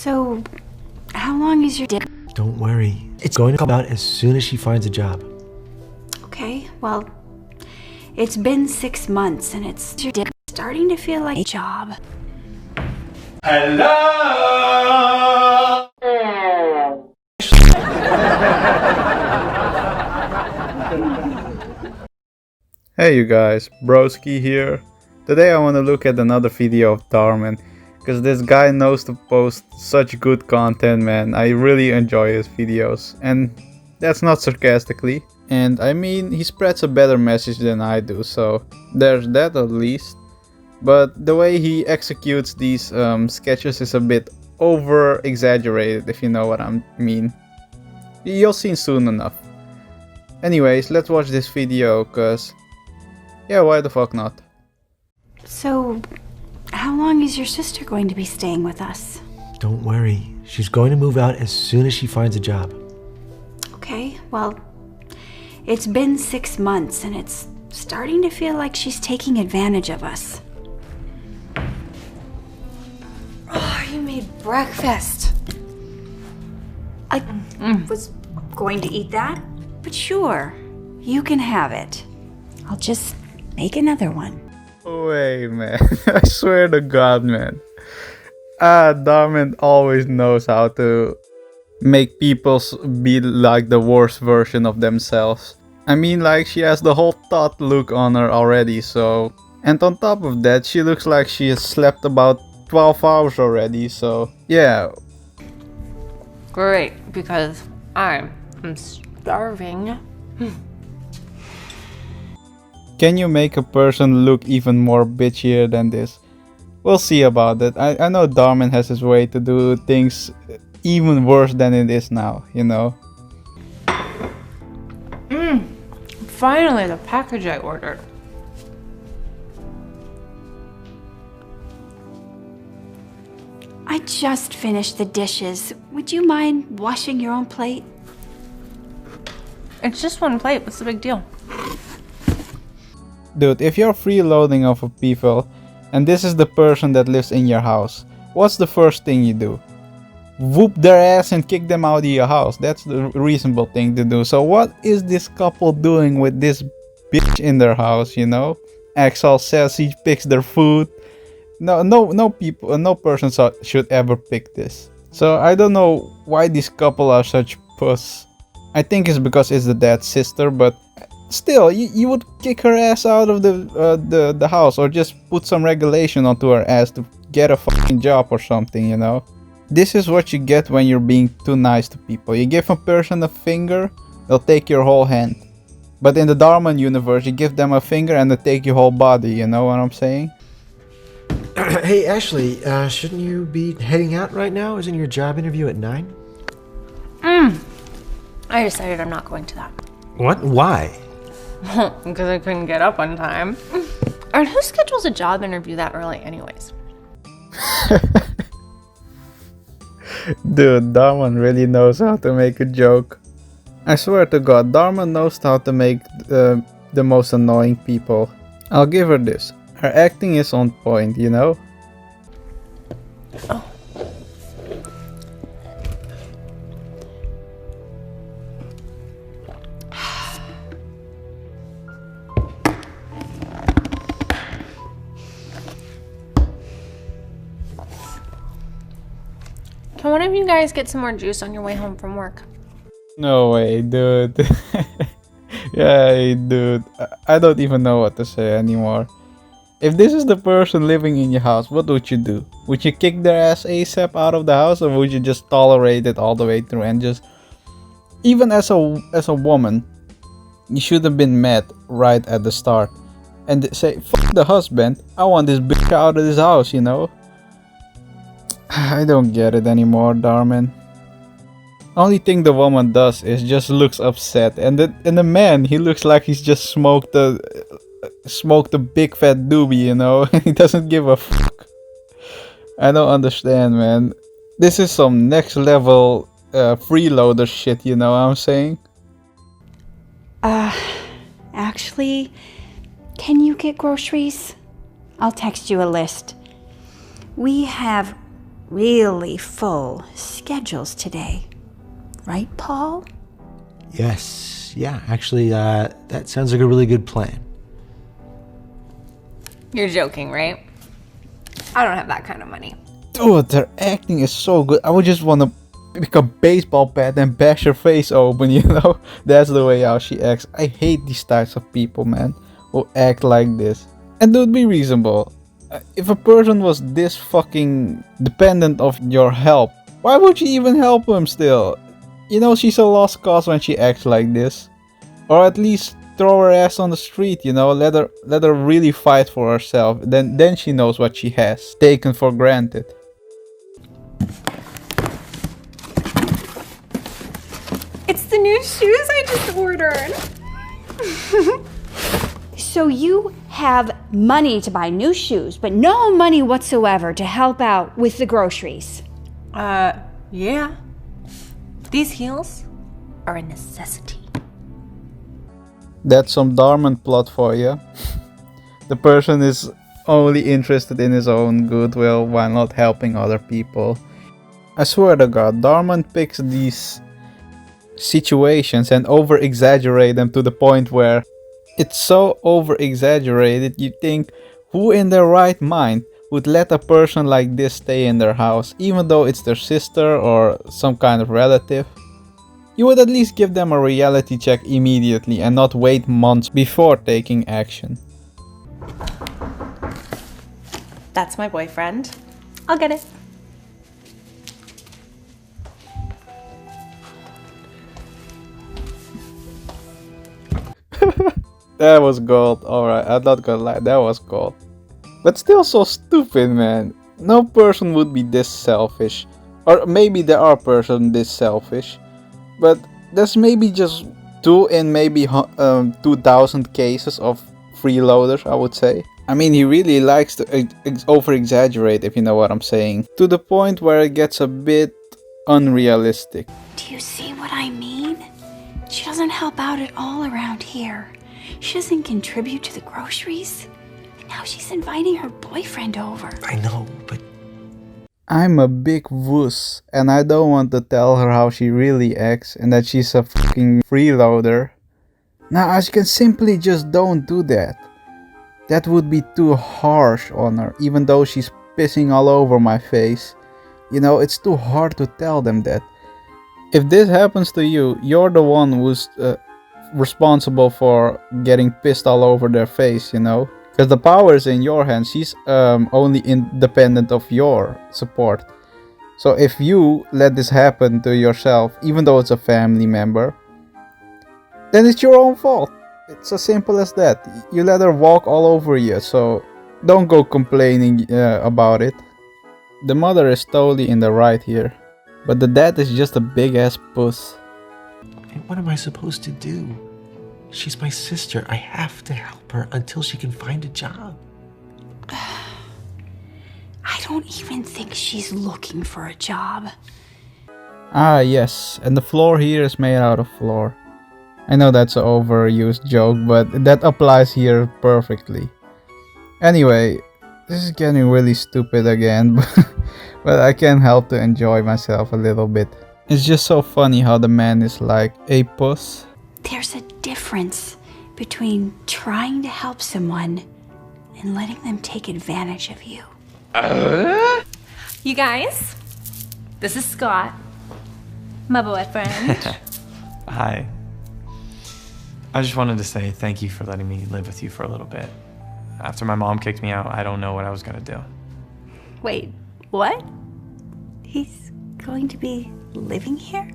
So, how long is your dick? Don't worry. It's going to come out as soon as she finds a job. Okay, well, it's been 6 months and it's your dick starting to feel like a job. Hello! Hey you guys, Broski here. Today I want to look at another video of Dhar Mann, because this guy knows to post such good content, man. I really enjoy his videos, and that's not sarcastically. And I mean, he spreads a better message than I do, so there's that at least. But the way he executes these sketches is a bit over exaggerated, if you know what I mean. You'll see soon enough. Anyways, let's watch this video, cause yeah, why the fuck not? So, how long is your sister going to be staying with us? Don't worry. She's going to move out as soon as she finds a job. Okay, well, it's been 6 months and it's starting to feel like she's taking advantage of us. Oh, you made breakfast. I was going to eat that. But sure, you can have it. I'll just make another one. Wait, man. I swear to God, man. Dhar Mann always knows how to make people be like the worst version of themselves. I mean, like, she has the whole thought look on her already, so... And on top of that, she looks like she has slept about 12 hours already, so... Yeah. Great, because I'm starving. Can you make a person look even more bitchier than this? We'll see about it. I know Dhar Mann has his way to do things even worse than it is now, you know? Finally, the package I ordered. I just finished the dishes. Would you mind washing your own plate? It's just one plate. What's the big deal? Dude, if you're freeloading off of people, and this is the person that lives in your house, what's the first thing you do? Whoop their ass and kick them out of your house. That's the reasonable thing to do. So what is this couple doing with this bitch in their house, you know? Axel says he picks their food. No person should ever pick this. So I don't know why this couple are such puss. I think it's because it's the dad's sister, but still, you would kick her ass out of the house, or just put some regulation onto her ass to get a fucking job or something, you know? This is what you get when you're being too nice to people. You give a person a finger, they'll take your whole hand. But in the Dhar Mann universe, you give them a finger and they take your whole body, you know what I'm saying? Hey, Ashley, shouldn't you be heading out right now? Isn't your job interview at 9? I decided I'm not going to that. What? Why? Because I couldn't get up on time. And who schedules a job interview that early anyways? Dude, Dhar Mann really knows how to make a joke. I swear to God, Dhar Mann knows how to make the most annoying people. I'll give her this. Her acting is on point, you know? Oh. Can one of you guys get some more juice on your way home from work? No way, dude. Yeah, dude. I don't even know what to say anymore. If this is the person living in your house, what would you do? Would you kick their ass ASAP out of the house, or would you just tolerate it all the way through and just... Even as a woman, you should have been mad right at the start. And say, fuck the husband, I want this bitch out of this house, you know? I don't get it anymore, Dhar Mann. Only thing the woman does is just looks upset, and the man, he looks like he's just smoked a big fat doobie, you know. He doesn't give a fuck. I don't understand, man. This is some next level freeloader shit, you know what I'm saying? Actually, can you get groceries? I'll text you a list. We have really full schedules today. Right, Paul? Yes, yeah, actually, that sounds like a really good plan. You're joking, right? I don't have that kind of money. Dude, their acting is so good. I would just want to pick a baseball bat and bash her face open, you know? That's the way how she acts. I hate these types of people, man, who act like this. And dude, be reasonable. If a person was this fucking dependent of your help, why would you even help him still? You know, she's a lost cause when she acts like this. Or at least throw her ass on the street, you know? Let her really fight for herself. Then she knows what she has taken for granted. It's the new shoes I just ordered. So you have money to buy new shoes, but no money whatsoever to help out with the groceries. Yeah. These heels are a necessity. That's some Dhar Mann plot for you. The person is only interested in his own goodwill while not helping other people. I swear to God, Dhar Mann picks these situations and over-exaggerate them to the point where it's so over-exaggerated you think, who in their right mind would let a person like this stay in their house, even though it's their sister or some kind of relative? You would at least give them a reality check immediately and not wait months before taking action. That's my boyfriend. I'll get it. That was gold. Alright, I'm not gonna lie, that was gold. But still so stupid, man. No person would be this selfish. Or maybe there are persons this selfish. But there's maybe just 2 in maybe 2,000 cases of freeloaders, I would say. I mean, he really likes to over-exaggerate, if you know what I'm saying. To the point where it gets a bit unrealistic. Do you see what I mean? She doesn't help out at all around here. She doesn't contribute to the groceries. And now she's inviting her boyfriend over. I know, but I'm a big wuss, and I don't want to tell her how she really acts and that she's a fucking freeloader. Now, I can simply just don't do that. That would be too harsh on her, even though she's pissing all over my face. You know, it's too hard to tell them that. If this happens to you, you're the one who's responsible for getting pissed all over their face, you know? Because the power is in your hands. She's only independent of your support. So if you let this happen to yourself, even though it's a family member, then it's your own fault. It's as simple as that. You let her walk all over you, so don't go complaining about it. The mother is totally in the right here. But the dad is just a big ass puss. and what am I supposed to do? She's my sister. I have to help her until she can find a job. I don't even think she's looking for a job. Ah yes, and the floor here is made out of floor. I know that's an overused joke, but that applies here perfectly. Anyway, this is getting really stupid again, but I can't help to enjoy myself a little bit. It's just so funny how the man is like a puss. There's a difference between trying to help someone and letting them take advantage of you. You guys, this is Scott, my boyfriend. Hi. I just wanted to say thank you for letting me live with you for a little bit. After my mom kicked me out, I don't know what I was gonna do. Wait, what? He's going to be living here?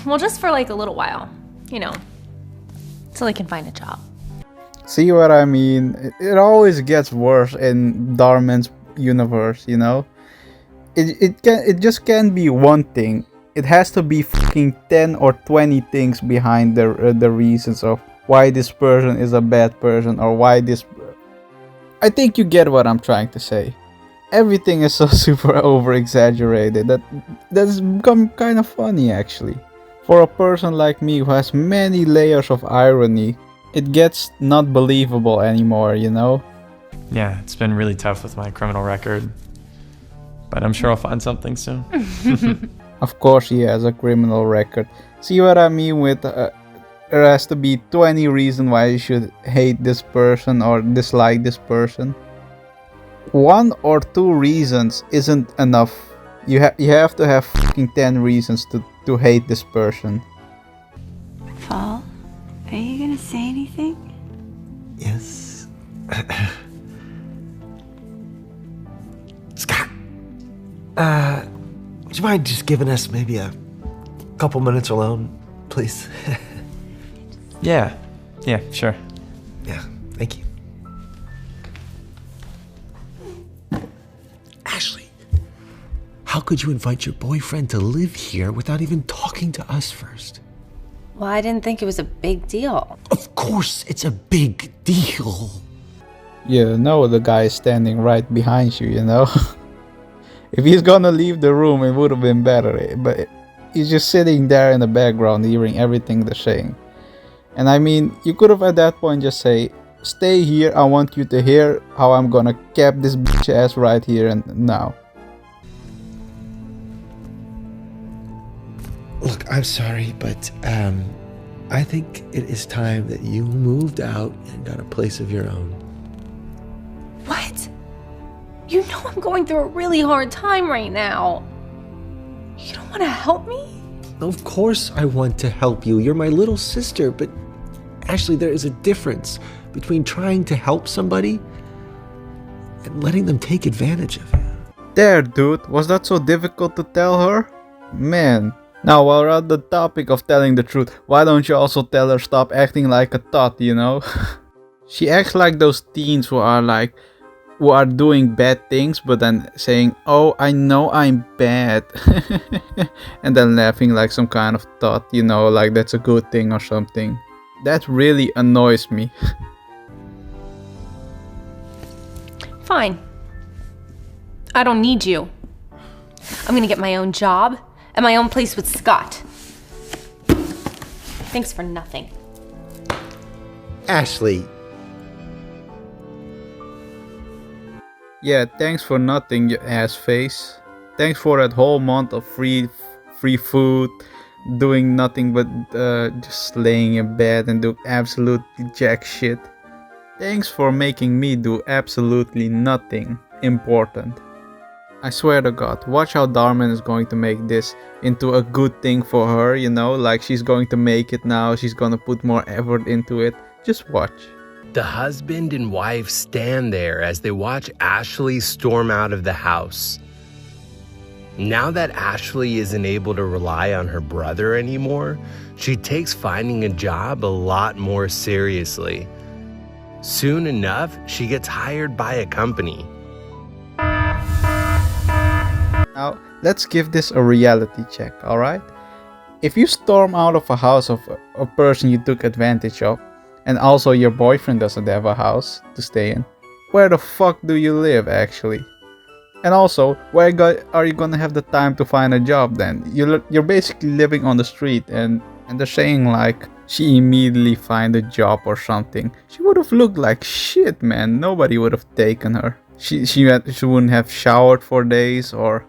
Well, just for like a little while, you know, till he can find a job. See what I mean? It always gets worse in Dhar Mann's universe, you know? It just can't be one thing. It has to be fucking 10 or 20 things behind the reasons of why this person is a bad person or why this... I think you get what I'm trying to say. Everything is so super over-exaggerated that's become kind of funny actually. For a person like me who has many layers of irony, it gets not believable anymore, you know? Yeah, it's been really tough with my criminal record. but I'm sure I'll find something soon. Of course he has a criminal record. See what I mean with there has to be 20 reasons why you should hate this person or dislike this person. 1 or 2 reasons isn't enough. You have to have fucking 10 reasons to hate this person. Fall, are you gonna say anything? Yes. Scott, would you mind just giving us maybe a couple minutes alone, please? Yeah, sure. Yeah, thank you. Ashley, how could you invite your boyfriend to live here without even talking to us first? Well, I didn't think it was a big deal. Of course, it's a big deal. You know the guy is standing right behind you, you know? If he's gonna leave the room, it would have been better. But he's just sitting there in the background, hearing everything they're saying. And I mean, you could have at that point just say, stay here, I want you to hear how I'm gonna cap this bitch ass right here and now. Look, I'm sorry, but I think it is time that you moved out and got a place of your own. What? You know I'm going through a really hard time right now. You don't want to help me? Of course I want to help you. You're my little sister, but Ashley, there is a difference between trying to help somebody and letting them take advantage of you. There, dude, was that so difficult to tell her? Man. Now, while we're on the topic of telling the truth, why don't you also tell her stop acting like a tot, you know? She acts like those teens who are doing bad things, but then saying, oh, I know I'm bad. And then laughing like some kind of tot, you know, like that's a good thing or something. That really annoys me. Fine. I don't need you. I'm gonna get my own job and my own place with Scott. Thanks for nothing. Ashley. Yeah, thanks for nothing, you ass face. Thanks for that whole month of free food, doing nothing but just laying in bed and do absolutely jack shit. Thanks for making me do absolutely nothing important. I swear to God, watch how Dhar Mann is going to make this into a good thing for her, you know, like she's going to make it now, she's gonna put more effort into it. Just watch. The husband and wife stand there as they watch Ashley storm out of the house. Now that Ashley isn't able to rely on her brother anymore, she takes finding a job a lot more seriously. Soon enough, she gets hired by a company. Now, let's give this a reality check, alright? If you storm out of a house of a person you took advantage of, and also your boyfriend doesn't have a house to stay in, where the fuck do you live actually? And also, where are you gonna have the time to find a job then? You're basically living on the street, and they're saying like she immediately find a job or something. She would have looked like shit, man. Nobody would have taken her. She wouldn't have showered for days or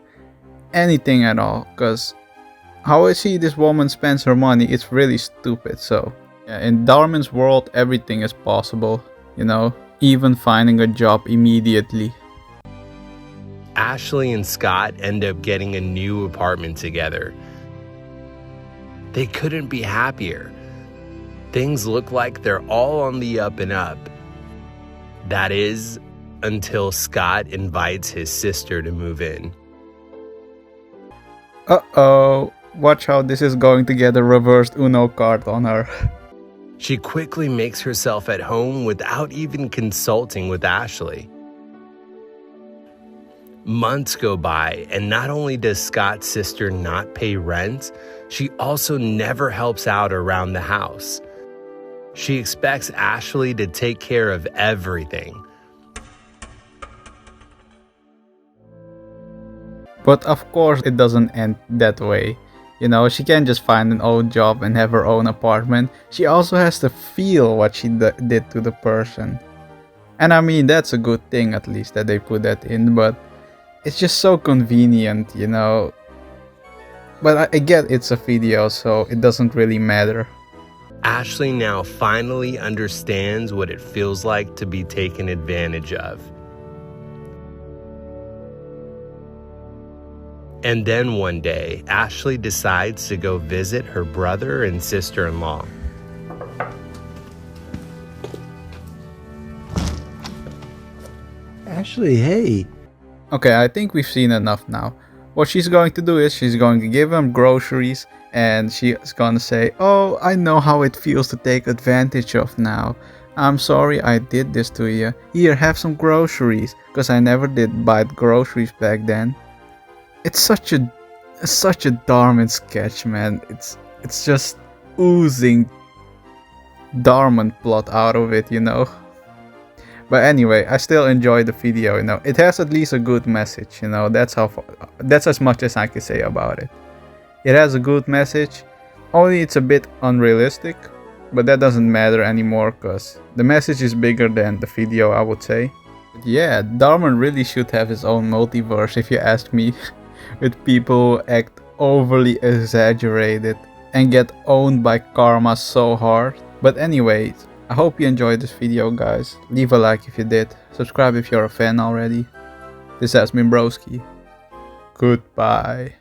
anything at all, because how I see this woman spends her money, it's really stupid. So yeah, in Dhar Mann's world, everything is possible, you know, even finding a job immediately. Ashley and Scott end up getting a new apartment together. They couldn't be happier. Things look like they're all on the up and up. That is, until Scott invites his sister to move in. Uh-oh, watch how this is going to get a reversed Uno card on her. She quickly makes herself at home without even consulting with Ashley. Months go by, and not only does Scott's sister not pay rent, she also never helps out around the house. She expects Ashley to take care of everything. But of course, it doesn't end that way. You know, she can't just find an old job and have her own apartment. She also has to feel what she did to the person. And I mean, that's a good thing at least that they put that in, but it's just so convenient, you know. But I get it's a video, so it doesn't really matter. Ashley now finally understands what it feels like to be taken advantage of. And then one day, Ashley decides to go visit her brother and sister-in-law. Ashley, hey. Okay, I think we've seen enough now. What she's going to do is she's going to give him groceries and she's gonna say, "Oh, I know how it feels to take advantage of now. I'm sorry I did this to you. Here, have some groceries." Because I never did buy groceries back then. It's such a Dhar Mann sketch, man. It's just oozing Dhar Mann plot out of it, you know. But anyway, I still enjoy the video, you know. It has at least a good message, you know. That's as much as I can say about it. It has a good message, only it's a bit unrealistic, but that doesn't matter anymore because the message is bigger than the video, I would say. But yeah, Dhar Mann really should have his own multiverse if you ask me, with people who act overly exaggerated and get owned by karma so hard. But anyways, I hope you enjoyed this video, guys. Leave a like if you did, subscribe if you're a fan already. This has been Broski. Goodbye.